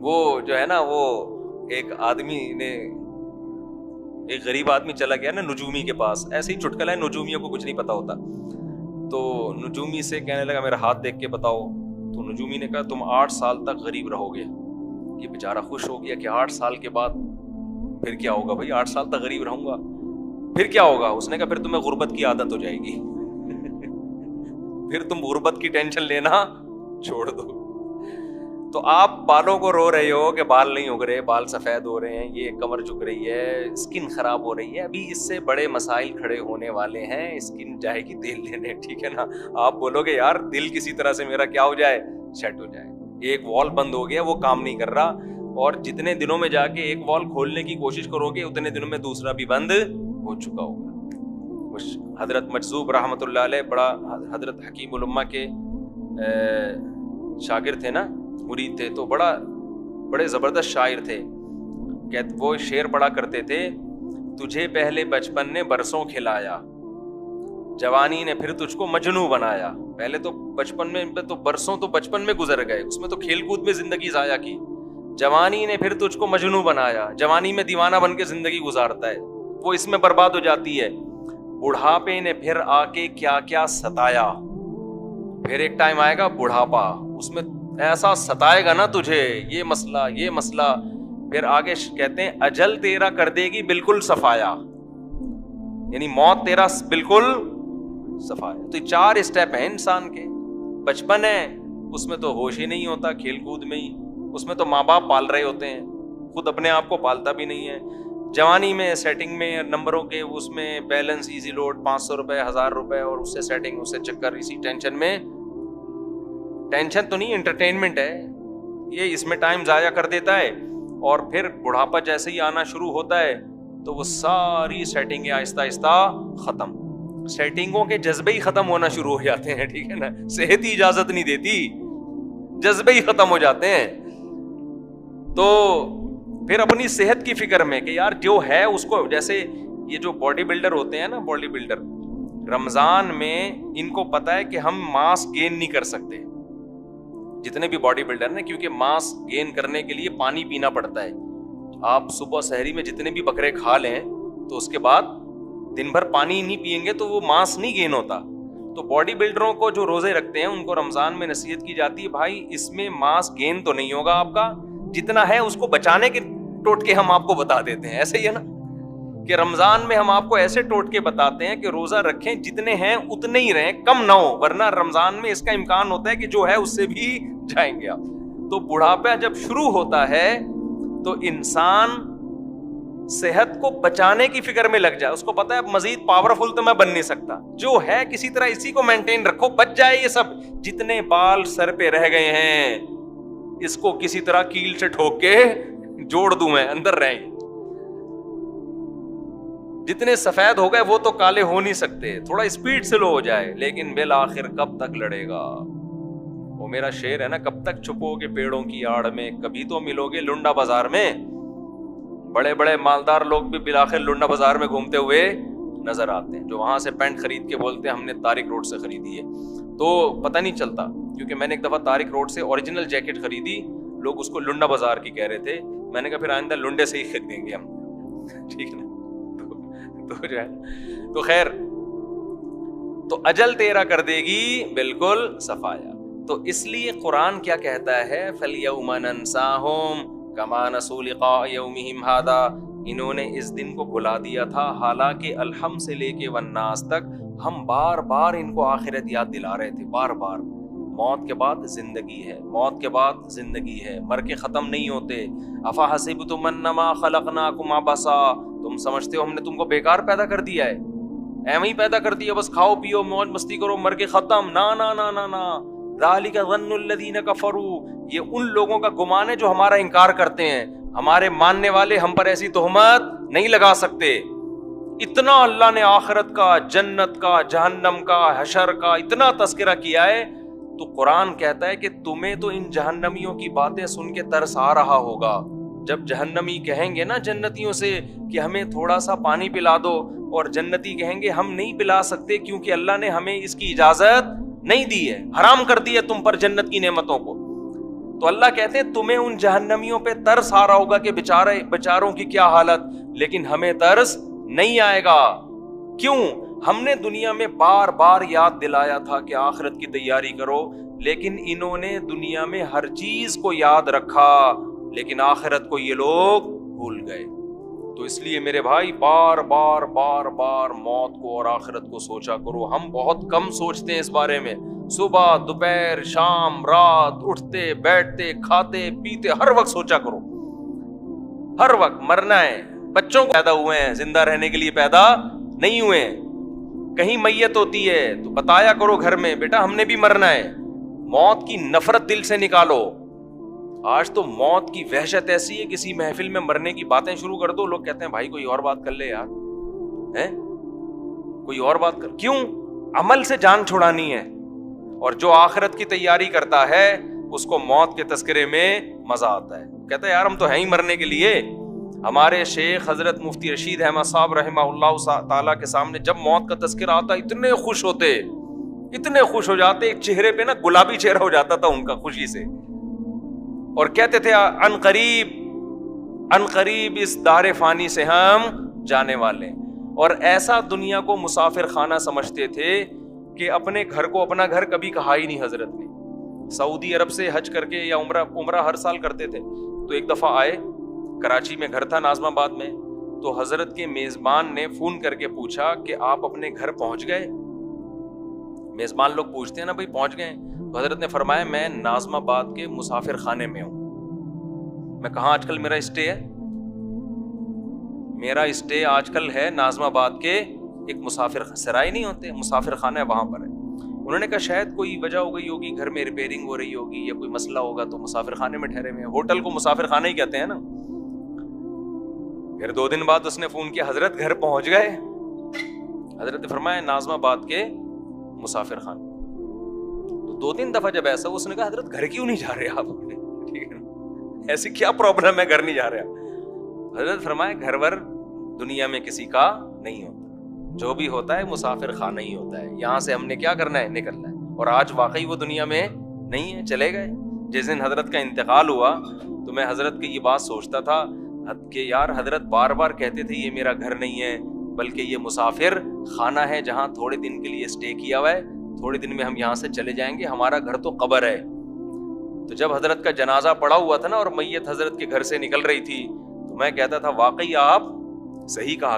وہ جو ہے نا وہ ایک آدمی نے, ایک غریب آدمی چلا گیا نا نجومی کے پاس, ایسے ہی چٹکلا ہے, نجومیوں کو کچھ نہیں پتا ہوتا, تو نجومی سے کہنے لگا میرا ہاتھ دیکھ کے بتاؤ. تو نجومی نے کہا تم 8 سال تک غریب رہو گے. یہ بیچارہ خوش ہو گیا کہ 8 سال کے بعد پھر کیا ہوگا بھائی, 8 سال تک غریب رہوں گا پھر کیا ہوگا. اس نے کہا پھر تمہیں غربت کی عادت ہو جائے گی, پھر تم غربت کی ٹینشن لینا چھوڑ دو. تو آپ بالوں کو رو رہے ہو کہ بال نہیں اگ رہے, بال سفید ہو رہے ہیں, یہ کمر جھک رہی ہے, اسکن خراب ہو رہی ہے, ابھی اس سے بڑے مسائل کھڑے ہونے والے ہیں, اسکن جائے گی تیل لینے, ٹھیک ہے نا. آپ بولو گے یار دل کسی طرح سے میرا کیا ہو جائے, سیٹ ہو جائے. ایک وال بند ہو گیا, وہ کام نہیں کر رہا, اور جتنے دنوں میں جا کے ایک وال کھولنے کی کوشش کرو گے اتنے دنوں میں دوسرا بھی بند ہو چکا ہوگا. حضرت مجذوب رحمۃ اللہ علیہ بڑا حضرت حکیم الامہ کے شاگرد تھے نا, مرید تھے, تو بڑے زبردست شاعر تھے. وہ شعر پڑھا کرتے تھے, تجھے پہلے بچپن نے برسوں کھلایا, جوانی نے پھر تجھ کو مجنوں بنایا. پہلے تو بچپن میں تو برسوں تو بچپن میں گزر گئے, اس میں تو کھیل کود میں زندگی ضائع کی. جوانی نے پھر تجھ کو مجنوں بنایا, جوانی میں دیوانہ بن کے زندگی گزارتا ہے, وہ اس میں برباد ہو جاتی ہے. بڑھاپے نے پھر آ کے کیا کیا ستایا, پھر ایک ٹائم آئے گا بڑھاپا, اس میں ایسا ستائے گا نا تجھے, یہ مسئلہ. پھر آگے کہتے ہیں اجل تیرا کر دے گی بالکل صفایا, یعنی موت تیرا بالکل صفایا. تو 4 اسٹیپ ہیں انسان کے. بچپن ہے, اس میں تو ہوش ہی نہیں ہوتا, کھیل کود میں ہی, اس میں تو ماں باپ پال رہے ہوتے ہیں, خود اپنے آپ کو پالتا بھی نہیں ہے. جوانی میں سیٹنگ میں نمبروں کے, اس میں بیلنس, ایزی لوڈ, 500 روپے, 1000 روپے, اور اس سے سیٹنگ, اس سے چکر, اسی ٹینشن میں. ٹینشن تو نہیں, انٹرٹینمنٹ ہے یہ, اس میں ٹائم ضائع کر دیتا ہے. اور پھر بڑھاپا جیسے ہی آنا شروع ہوتا ہے تو وہ ساری سیٹنگیں آہستہ آہستہ ختم, سیٹنگوں کے جذبے ہی ختم ہونا شروع ہو جاتے ہیں, ٹھیک ہے نا. صحت ہی اجازت نہیں دیتی, جذبے ہی ختم ہو جاتے ہیں. تو پھر اپنی صحت کی فکر میں کہ یار جو ہے اس کو, جیسے یہ جو باڈی بلڈر ہوتے ہیں نا, باڈی بلڈر, رمضان میں ان کو پتا ہے کہ ہم ماس گین نہیں کر سکتے, جتنے بھی باڈی بلڈر ہیں, کیونکہ ماس گین کرنے کے لیے پانی پینا پڑتا ہے. آپ صبح سحری میں جتنے بھی بکرے کھا لیں تو اس کے بعد دن بھر پانی نہیں پئیں گے تو وہ ماس نہیں گین ہوتا. تو باڈی بلڈروں کو جو روزے رکھتے ہیں ان کو رمضان میں نصیحت کی جاتی ہے, بھائی اس میں ماس گین تو نہیں ہوگا آپ کا, جتنا ہے اس کو بچانے کے ٹوٹکے ہم آپ کو بتا دیتے ہیں. ایسے ہی ہے نا کہ رمضان میں ہم آپ کو ایسے ٹوٹکے بتاتے ہیں کہ روزہ رکھیں, جتنے ہیں اتنے ہی رہیں, کم نہ ہو, ورنہ رمضان میں اس کا امکان ہوتا ہے کہ جو ہے اس سے بھی جائیں گے آپ. تو بڑھاپا جب شروع ہوتا ہے تو انسان صحت کو بچانے کی فکر میں لگ جائے, اس کو پتا ہے اب مزید پاورفل تو میں بن نہیں سکتا, جو ہے کسی طرح اسی کو مینٹین رکھو, بچ جائے یہ سب, جتنے بال سر پہ رہ گئے ہیں اس کو کسی طرح کیل سے ٹھوک کے جوڑ دوں میں, اندر رہیں. جتنے سفید ہو گئے وہ تو کالے ہو نہیں سکتے, تھوڑا اسپیڈ سے لو ہو جائے, لیکن بالآخر کب تک لڑے گا. وہ میرا شعر ہے نا, کب تک چھپو گے پیڑوں کی آڑ میں, کبھی تو ملو گے لنڈا بازار میں. بڑے بڑے مالدار لوگ بھی بالآخر لنڈا بازار میں گھومتے ہوئے نظر آتے ہیں, جو وہاں سے پینٹ خرید کے بولتے ہیں ہم نے طارق روڈ سے خریدی ہے, تو پتہ نہیں چلتا. کیونکہ میں نے ایک دفعہ طارق روڈ سے اوریجنل جیکٹ خریدی, لوگ اس کو لنڈا بازار کی کہہ رہے تھے, میں نے کہا پھر آئندہ لنڈے سے ہی خریدیں گے ہم, ٹھیک ہے نا. تو جو ہے تو خیر, تو اجل تیرا کر دے گی بالکل صفایا. تو اس لیے قرآن کیا کہتا ہے, فَالْيَوْمَ نَنْسَاهُمْ كَمَا نَسُوا لِقَاءَ يَوْمِهِمْ هَذَا, انہوں نے اس دن کو بھلا دیا تھا, حالانکہ الحم سے لے کے والناس تک ہم بار بار ان کو آخرت یاد دلا رہے تھے, بار بار. موت کے بعد زندگی ہے, موت کے بعد زندگی ہے, مر کے ختم نہیں ہوتے. أَفَحَسِبْتُمْ أَنَّمَا خَلَقْنَاكُمْ عَبَثًا, تم سمجھتے ہو ہم نے تم کو بیکار پیدا کر دیا ہے, ایویں ہی پیدا کر دیا, بس کھاؤ پیو موج مستی کرو مر کے ختم. نا نا نا نا نا, ذَلِكَ ظَنُّ الَّذِينَ كَفَرُوا, یہ ان لوگوں کا گمان ہے جو ہمارا انکار کرتے ہیں. ہمارے ماننے والے ہم پر ایسی تہمت نہیں لگا سکتے. اتنا اللہ نے آخرت کا, جنت کا, جہنم کا, حشر کا اتنا تذکرہ کیا ہے, تو قرآن کہتا ہے کہ تمہیں تو ان جہنمیوں کی باتیں سن کے ترس آ رہا ہوگا. جب جہنمی کہیں گے نا جنتیوں سے کہ ہمیں تھوڑا سا پانی پلا دو, اور جنتی کہیں گے ہم نہیں پلا سکتے کیونکہ اللہ نے ہمیں اس کی اجازت نہیں دی ہے, حرام کر دی ہے تم پر جنت کی نعمتوں کو. تو اللہ کہتے ہیں تمہیں ان جہنمیوں پہ ترس آ رہا ہوگا کہ بیچاروں کی کیا حالت، لیکن ہمیں ترس نہیں آئے گا. کیوں؟ ہم نے دنیا میں بار بار یاد دلایا تھا کہ آخرت کی تیاری کرو، لیکن انہوں نے دنیا میں ہر چیز کو یاد رکھا لیکن آخرت کو یہ لوگ بھول گئے. تو اس لیے میرے بھائی بار بار بار بار موت کو اور آخرت کو سوچا کرو. ہم بہت کم سوچتے ہیں اس بارے میں. صبح دوپہر شام رات اٹھتے بیٹھتے کھاتے پیتے ہر وقت سوچا کرو. ہر وقت مرنا ہے. بچوں کو پیدا ہوئے ہیں زندہ رہنے کے لیے پیدا نہیں ہوئے ہیں. کہیں میت ہوتی ہے تو بتایا کرو گھر میں بیٹا ہم نے بھی مرنا ہے. موت کی نفرت دل سے نکالو. آج تو موت کی وحشت ایسی ہے کسی محفل میں مرنے کی باتیں شروع کر دو لوگ کہتے ہیں بھائی کوئی اور بات کر لے یار، ہیں کوئی اور بات کر. کیوں؟ عمل سے جان چھڑانی ہے. اور جو آخرت کی تیاری کرتا ہے اس کو موت کے تذکرے میں مزہ آتا ہے. کہتا ہے یار ہم تو ہیں ہی مرنے کے لیے. ہمارے شیخ حضرت مفتی رشید احمد صاحب رحمہ اللہ تعالیٰ کے سامنے جب موت کا تذکرہ آتا اتنے خوش ہوتے، اتنے خوش ہو جاتے، ایک چہرے پہ نا گلابی چہرہ ہو جاتا تھا ان کا خوشی سے. اور کہتے تھے ان قریب اس دار فانی سے ہم جانے والے. اور ایسا دنیا کو مسافر خانہ سمجھتے تھے کہ اپنے گھر کو اپنا گھر کبھی کہا ہی نہیں. حضرت نے سعودی عرب سے حج کر کے یا عمرہ ہر سال کرتے تھے. تو ایک دفعہ آئے، کراچی میں گھر تھا ناظم آباد میں. تو حضرت کے میزبان نے فون کر کے پوچھا کہ آپ اپنے گھر پہنچ گئے؟ میزبان لوگ پوچھتے ہیں نا بھائی پہنچ گئے. تو حضرت نے فرمایا میں ناظم آباد کے مسافر خانے میں ہوں. میں کہاں آج کل میرا اسٹے ہے؟ میرا اسٹے آج کل ہے ناظم آباد کے ایک مسافر سرائے نہیں ہوتے مسافر خانہ ہے وہاں پر ہے. انہوں نے کہا شاید کوئی وجہ ہو گئی ہوگی، گھر میں ریپیئرنگ ہو رہی ہوگی یا کوئی مسئلہ ہوگا تو مسافر خانے میں ٹھہرے ہوئے ہیں. ہوٹل کو مسافر خانہ ہی کہتے ہیں نا. پھر 2 دن بعد اس نے فون کیا حضرت گھر پہنچ گئے؟ حضرت نے فرمایا ناظم آباد کے مسافر خانہ. تو 2-3 دفعہ جب ایسا اس نے کہا حضرت گھر کیوں نہیں جا رہے آپ؟ ٹھیک ہے نا، ایسی کیا پرابلم ہے گھر نہیں جا رہے؟ حضرت فرمایا گھر ور دنیا میں کسی کا نہیں ہوتا، جو بھی ہوتا ہے مسافر خانہ ہی ہوتا ہے. یہاں سے ہم نے کیا کرنا ہے؟ نکلنا ہے. اور آج واقعی وہ دنیا میں نہیں ہے، چلے گئے. جس دن حضرت کا انتقال ہوا تو میں حضرت کی یہ بات سوچتا تھا کہ یار حضرت بار بار کہتے تھے یہ میرا گھر نہیں ہے بلکہ یہ مسافر خانہ ہے جہاں تھوڑے دن کے لیے اسٹے کیا ہوا ہے، تھوڑے دن میں ہم یہاں سے چلے جائیں گے، ہمارا گھر تو قبر ہے. تو جب حضرت کا جنازہ پڑا ہوا تھا نا اور میت حضرت کے گھر سے نکل رہی تھی تو میں کہتا تھا واقعی آپ صحیح کہا